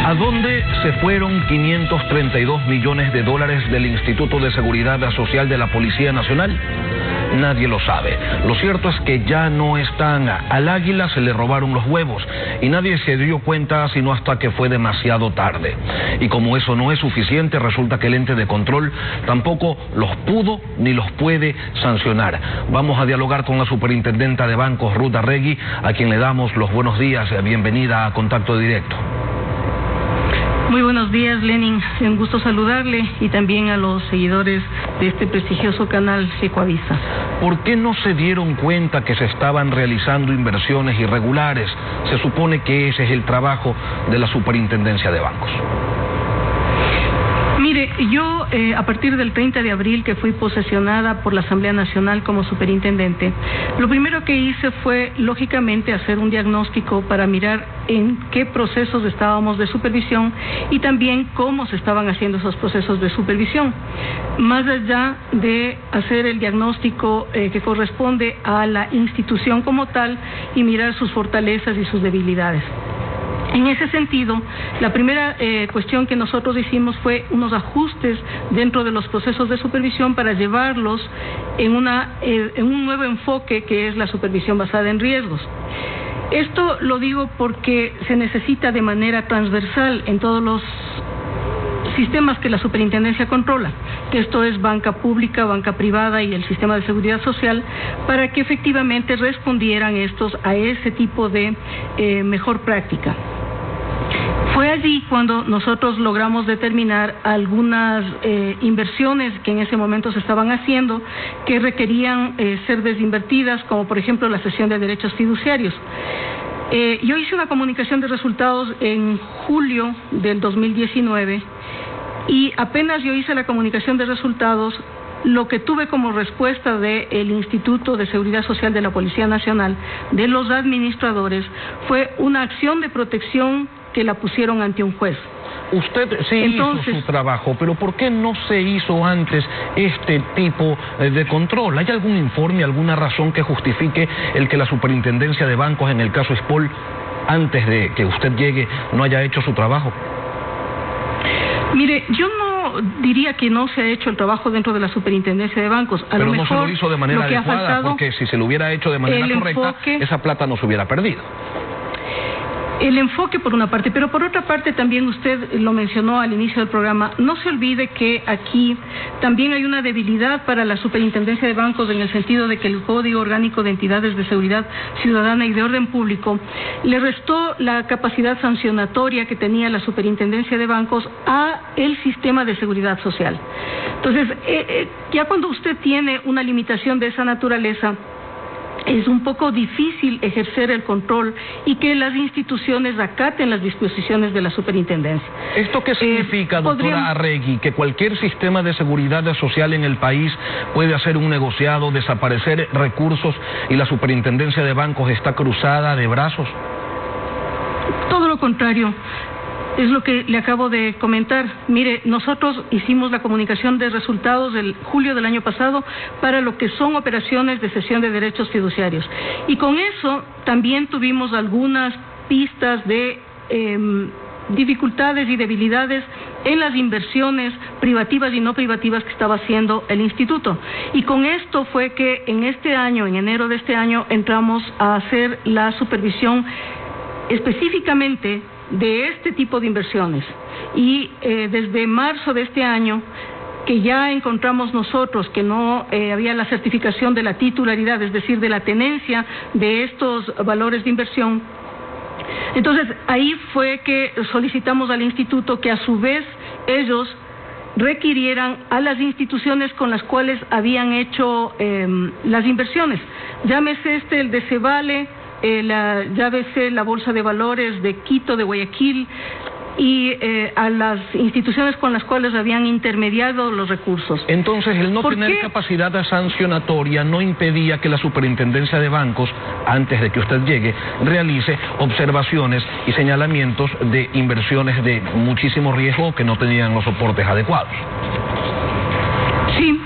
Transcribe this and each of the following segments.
¿A dónde se fueron 532 millones de dólares del Instituto de Seguridad Social de la Policía Nacional? Nadie lo sabe. Lo cierto es que ya no están. Al águila se le robaron los huevos y nadie se dio cuenta sino hasta que fue demasiado tarde. Y como eso no es suficiente, resulta que el ente de control tampoco los pudo ni los puede sancionar. Vamos a dialogar con la superintendenta de bancos, Ruth Arregui, a quien le damos los buenos días. Bienvenida a Contacto Directo. Muy buenos días, Lenin. Un gusto saludarle y también a los seguidores de este prestigioso canal Ecoavisa. ¿Por qué no se dieron cuenta que se estaban realizando inversiones irregulares? Se supone que ese es el trabajo de la Superintendencia de Bancos. Mire, yo a partir del 30 de abril que fui posesionada por la Asamblea Nacional como superintendente, lo primero que hice fue, lógicamente, hacer un diagnóstico para mirar en qué procesos estábamos de supervisión y también cómo se estaban haciendo esos procesos de supervisión, más allá de hacer el diagnóstico que corresponde a la institución como tal y mirar sus fortalezas y sus debilidades. En ese sentido, la primera cuestión que nosotros hicimos fue unos ajustes dentro de los procesos de supervisión para llevarlos en un nuevo enfoque que es la supervisión basada en riesgos. Esto lo digo porque se necesita de manera transversal en todos los sistemas que la superintendencia controla, que esto es banca pública, banca privada y el sistema de seguridad social, para que efectivamente respondieran estos a ese tipo de mejor práctica. Fue allí cuando nosotros logramos determinar algunas inversiones que en ese momento se estaban haciendo que requerían ser desinvertidas, como por ejemplo la cesión de derechos fiduciarios. Yo hice una comunicación de resultados en julio del 2019 y apenas yo hice la comunicación de resultados, lo que tuve como respuesta del Instituto de Seguridad Social de la Policía Nacional, de los administradores, fue una acción de protección que la pusieron ante un juez. Usted sí hizo su trabajo, pero ¿por qué no se hizo antes este tipo de control? ¿Hay algún informe, alguna razón que justifique el que la Superintendencia de Bancos, en el caso SPOL, antes de que usted llegue, no haya hecho su trabajo? Mire, yo no diría que no se ha hecho el trabajo dentro de la Superintendencia de Bancos. Pero no se lo hizo de manera adecuada, porque si se lo hubiera hecho de manera correcta, esa plata no se hubiera perdido. El enfoque por una parte, pero por otra parte también usted lo mencionó al inicio del programa, no se olvide que aquí también hay una debilidad para la Superintendencia de Bancos en el sentido de que el Código Orgánico de Entidades de Seguridad Ciudadana y de Orden Público le restó la capacidad sancionatoria que tenía la Superintendencia de Bancos a el sistema de seguridad social. Entonces, ya cuando usted tiene una limitación de esa naturaleza, es un poco difícil ejercer el control y que las instituciones acaten las disposiciones de la superintendencia. ¿Esto qué significa, doctora Arregui? ¿Que cualquier sistema de seguridad social en el país puede hacer un negociado, desaparecer recursos y la superintendencia de bancos está cruzada de brazos? Todo lo contrario. Es lo que le acabo de comentar. Mire, nosotros hicimos la comunicación de resultados del julio del año pasado para lo que son operaciones de cesión de derechos fiduciarios. Y con eso también tuvimos algunas pistas de dificultades y debilidades en las inversiones privativas y no privativas que estaba haciendo el instituto. Y con esto fue que en este año, en enero de este año, entramos a hacer la supervisión específicamente de este tipo de inversiones y desde marzo de este año que ya encontramos nosotros que no había la certificación de la titularidad, es decir, de la tenencia de estos valores de inversión. Entonces ahí fue que solicitamos al instituto que a su vez ellos requirieran a las instituciones con las cuales habían hecho las inversiones, llámese el de Cevale, llámese la Bolsa de Valores de Quito, de Guayaquil, y a las instituciones con las cuales habían intermediado los recursos. Entonces, el no tener capacidad sancionatoria no impedía que la Superintendencia de Bancos, antes de que usted llegue, realice observaciones y señalamientos de inversiones de muchísimo riesgo que no tenían los soportes adecuados. Sí.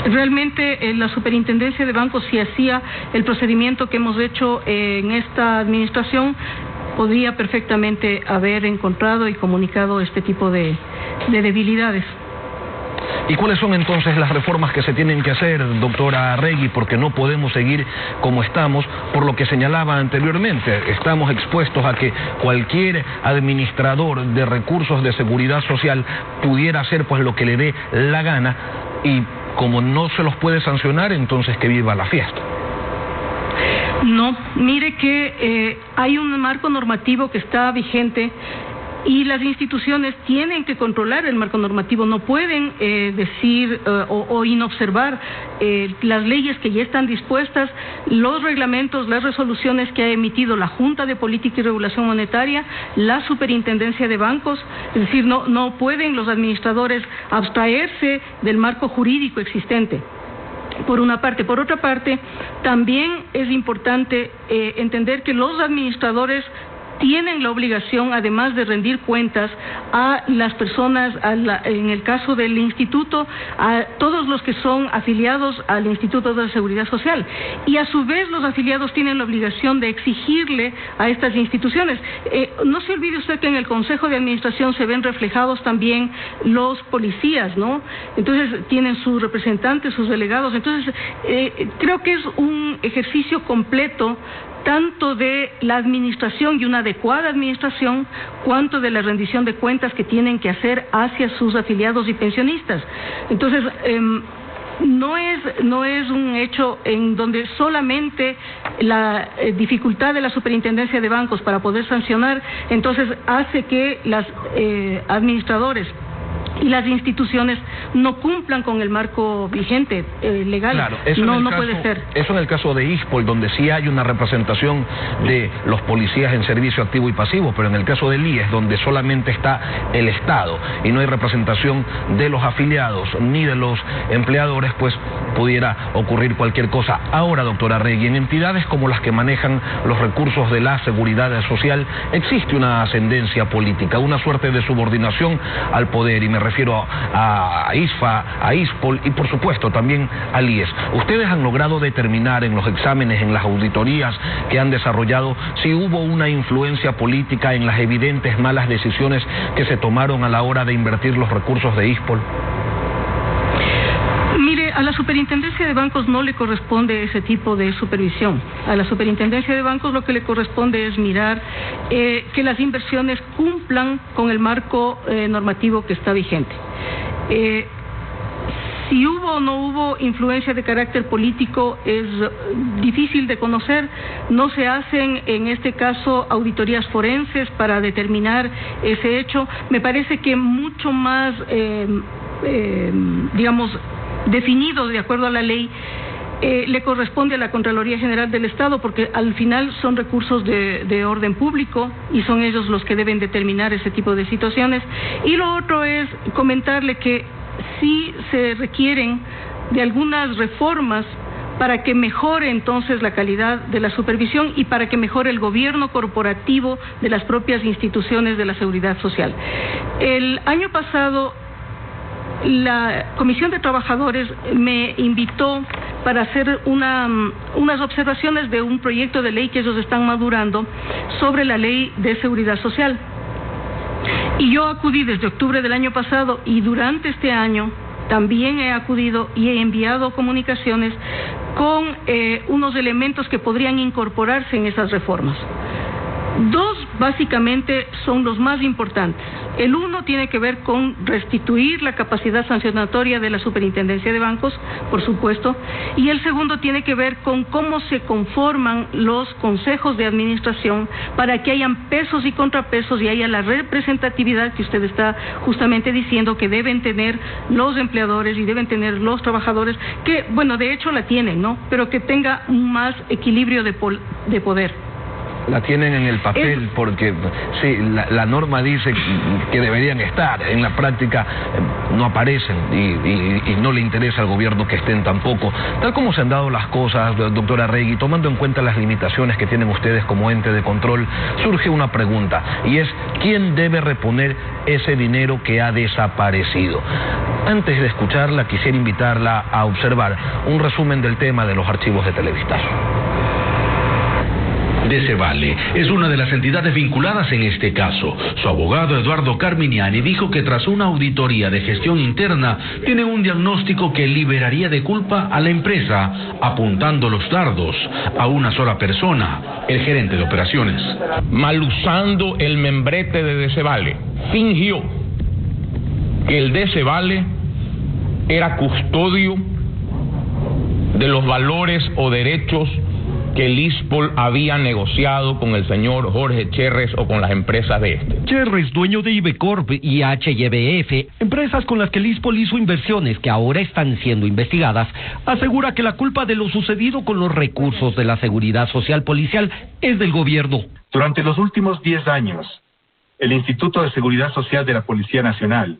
Realmente la Superintendencia de Bancos sí hacía el procedimiento que hemos hecho en esta administración podría perfectamente haber encontrado y comunicado este tipo de debilidades. ¿Y cuáles son entonces las reformas que se tienen que hacer, doctora Arregui? Porque no podemos seguir como estamos, por lo que señalaba anteriormente. Estamos expuestos a que cualquier administrador de recursos de seguridad social pudiera hacer pues lo que le dé la gana, y como no se los puede sancionar, entonces que viva la fiesta. No, mire que hay un marco normativo que está vigente y las instituciones tienen que controlar el marco normativo, no pueden decir o inobservar las leyes que ya están dispuestas, los reglamentos, las resoluciones que ha emitido la Junta de Política y Regulación Monetaria, la Superintendencia de Bancos. Es decir, no pueden los administradores abstraerse del marco jurídico existente. Por una parte. Por otra parte, también es importante entender que los administradores tienen la obligación, además de rendir cuentas a las personas, en el caso del instituto, a todos los que son afiliados al Instituto de Seguridad Social. Y a su vez los afiliados tienen la obligación de exigirle a estas instituciones. No se olvide usted que en el Consejo de Administración se ven reflejados también los policías, ¿no? Entonces tienen sus representantes, sus delegados. Entonces creo que es un ejercicio completo tanto de la administración y una adecuada administración, cuanto de la rendición de cuentas que tienen que hacer hacia sus afiliados y pensionistas. Entonces, no es un hecho en donde solamente la dificultad de la Superintendencia de Bancos para poder sancionar, entonces hace que los administradores y las instituciones no cumplan con el marco vigente legal. Claro, eso no puede ser. Eso en el caso de ISPOL, donde sí hay una representación de los policías en servicio activo y pasivo, pero en el caso del IES, donde solamente está el Estado y no hay representación de los afiliados ni de los empleadores, pues pudiera ocurrir cualquier cosa. Ahora, doctora Arregui, en entidades como las que manejan los recursos de la seguridad social, existe una ascendencia política, una suerte de subordinación al poder, y me refiero a ISFA, a ISPOL y por supuesto también al IES. ¿Ustedes han logrado determinar en los exámenes, en las auditorías que han desarrollado, si hubo una influencia política en las evidentes malas decisiones que se tomaron a la hora de invertir los recursos de ISPOL? Mire, a la Superintendencia de Bancos no le corresponde ese tipo de supervisión. A la Superintendencia de Bancos lo que le corresponde es mirar que las inversiones cumplan con el marco normativo que está vigente. Si hubo o no hubo influencia de carácter político es difícil de conocer. No se hacen en este caso auditorías forenses para determinar ese hecho. Me parece que mucho más, definido de acuerdo a la ley, le corresponde a la Contraloría General del Estado, porque al final son recursos de orden público y son ellos los que deben determinar ese tipo de situaciones. Y lo otro es comentarle que sí se requieren de algunas reformas para que mejore entonces la calidad de la supervisión y para que mejore el gobierno corporativo de las propias instituciones de la seguridad social. El año pasado la Comisión de Trabajadores me invitó para hacer unas observaciones de un proyecto de ley que ellos están madurando sobre la ley de seguridad social. Y yo acudí desde octubre del año pasado y durante este año también he acudido y he enviado comunicaciones con unos elementos que podrían incorporarse en esas reformas. Dos básicamente son los más importantes. El uno tiene que ver con restituir la capacidad sancionatoria de la Superintendencia de Bancos, por supuesto, y el segundo tiene que ver con cómo se conforman los consejos de administración para que hayan pesos y contrapesos y haya la representatividad que usted está justamente diciendo que deben tener los empleadores y deben tener los trabajadores, que, bueno, de hecho la tienen, ¿no? Pero que tenga un más equilibrio de poder. La tienen en el papel porque sí, la norma dice que deberían estar, en la práctica no aparecen y no le interesa al gobierno que estén tampoco. Tal como se han dado las cosas, doctora Arregui, tomando en cuenta las limitaciones que tienen ustedes como ente de control, surge una pregunta y es: ¿quién debe reponer ese dinero que ha desaparecido? Antes de escucharla, quisiera invitarla a observar un resumen del tema de los archivos de Televistazo. Desevale es una de las entidades vinculadas en este caso. Su abogado Eduardo Carminiani dijo que tras una auditoría de gestión interna tiene un diagnóstico que liberaría de culpa a la empresa, apuntando los dardos a una sola persona, el gerente de operaciones. Mal usando el membrete de Desevale, fingió que el Desevale era custodio de los valores o derechos que el ISPOL había negociado con el señor Jorge Cherres o con las empresas de este. Cherres, dueño de Ibecorp y HYBF, empresas con las que el ISPOL hizo inversiones que ahora están siendo investigadas, asegura que la culpa de lo sucedido con los recursos de la Seguridad Social Policial es del gobierno. Durante los últimos 10 años, el Instituto de Seguridad Social de la Policía Nacional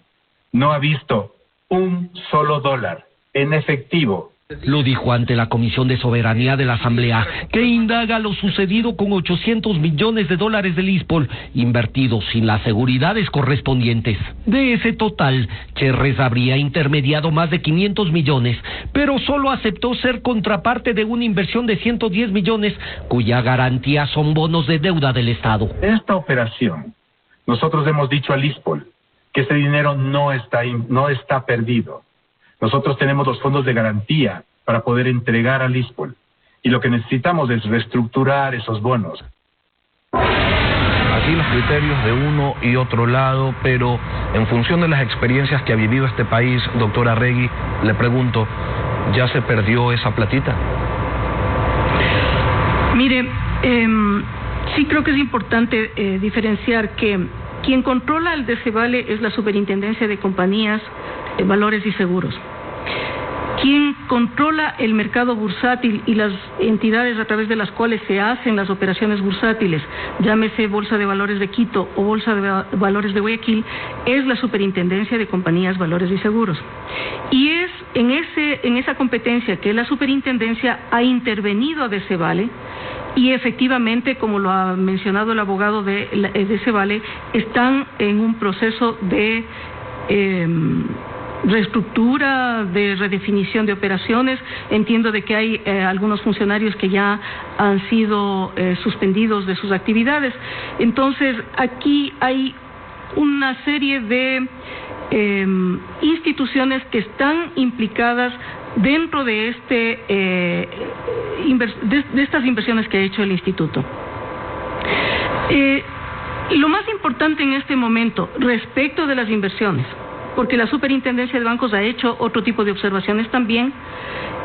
no ha visto un solo dólar en efectivo. Lo dijo ante la Comisión de Soberanía de la Asamblea, que indaga lo sucedido con 800 millones de dólares del ISPOL, invertidos sin las seguridades correspondientes. De ese total, Cherres habría intermediado más de 500 millones, pero solo aceptó ser contraparte de una inversión de 110 millones, cuya garantía son bonos de deuda del Estado. Esta operación, nosotros hemos dicho al ISPOL que ese dinero no está perdido. Nosotros tenemos los fondos de garantía para poder entregar al ISPOL. Y lo que necesitamos es reestructurar esos bonos. Aquí los criterios de uno y otro lado, pero en función de las experiencias que ha vivido este país, doctora Arregui, le pregunto, ¿ya se perdió esa platita? Mire, sí creo que es importante diferenciar que quien controla el Desevale es la Superintendencia de Compañías, Valores y Seguros. Quien controla el mercado bursátil y las entidades a través de las cuales se hacen las operaciones bursátiles, llámese Bolsa de Valores de Quito o Bolsa de Valores de Guayaquil, es la Superintendencia de Compañías, Valores y Seguros. Y es en esa competencia que la Superintendencia ha intervenido a Desevale, y efectivamente, como lo ha mencionado el abogado de Desevale, están en un proceso de reestructura, de redefinición de operaciones. Entiendo de que hay algunos funcionarios que ya han sido suspendidos de sus actividades. Entonces, aquí hay una serie de instituciones que están implicadas dentro de estas inversiones que ha hecho el instituto. Lo más importante en este momento respecto de las inversiones, porque la Superintendencia de Bancos ha hecho otro tipo de observaciones también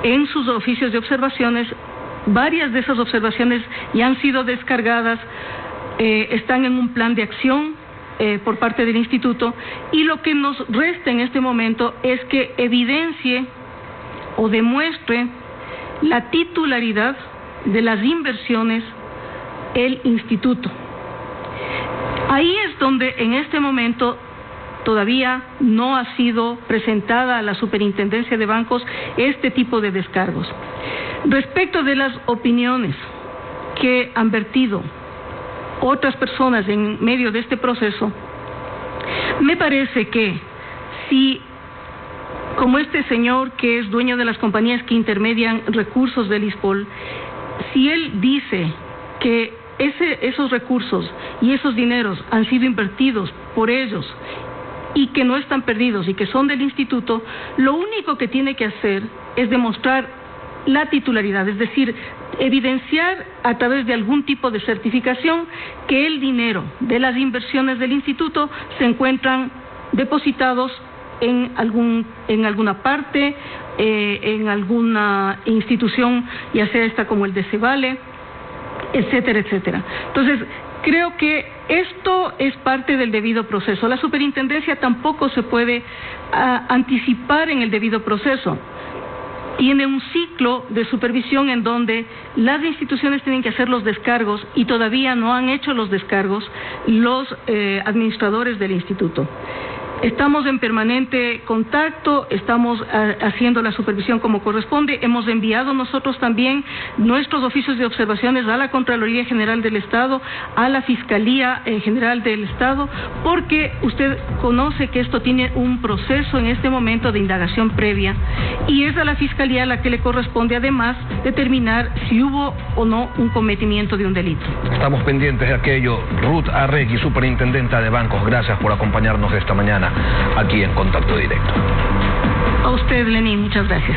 en sus oficios de observaciones. Varias de esas observaciones ya han sido descargadas, están en un plan de acción por parte del instituto, y lo que nos resta en este momento es que evidencie o demuestre la titularidad de las inversiones el instituto. Ahí es donde en este momento todavía no ha sido presentada a la Superintendencia de Bancos este tipo de descargos. Respecto de las opiniones que han vertido otras personas en medio de este proceso, me parece que si, como este señor que es dueño de las compañías que intermedian recursos del ISPOL, si él dice que esos recursos y esos dineros han sido invertidos por ellos y que no están perdidos y que son del instituto, lo único que tiene que hacer es demostrar la titularidad, es decir, evidenciar a través de algún tipo de certificación que el dinero de las inversiones del instituto se encuentran depositados en alguna parte, en alguna institución, ya sea esta como el Desevale, etcétera, etcétera. Entonces, creo que esto es parte del debido proceso. La Superintendencia tampoco se puede anticipar en el debido proceso. Tiene un ciclo de supervisión en donde las instituciones tienen que hacer los descargos y todavía no han hecho los descargos los administradores del instituto. Estamos en permanente contacto, estamos haciendo la supervisión como corresponde. Hemos enviado nosotros también nuestros oficios de observaciones a la Contraloría General del Estado, a la Fiscalía General del Estado, porque usted conoce que esto tiene un proceso en este momento de indagación previa y es a la Fiscalía a la que le corresponde además determinar si hubo o no un cometimiento de un delito. Estamos pendientes de aquello. Ruth Arregui, superintendenta de bancos, gracias por acompañarnos esta mañana aquí en Contacto Directo. A usted, Lenín, muchas gracias.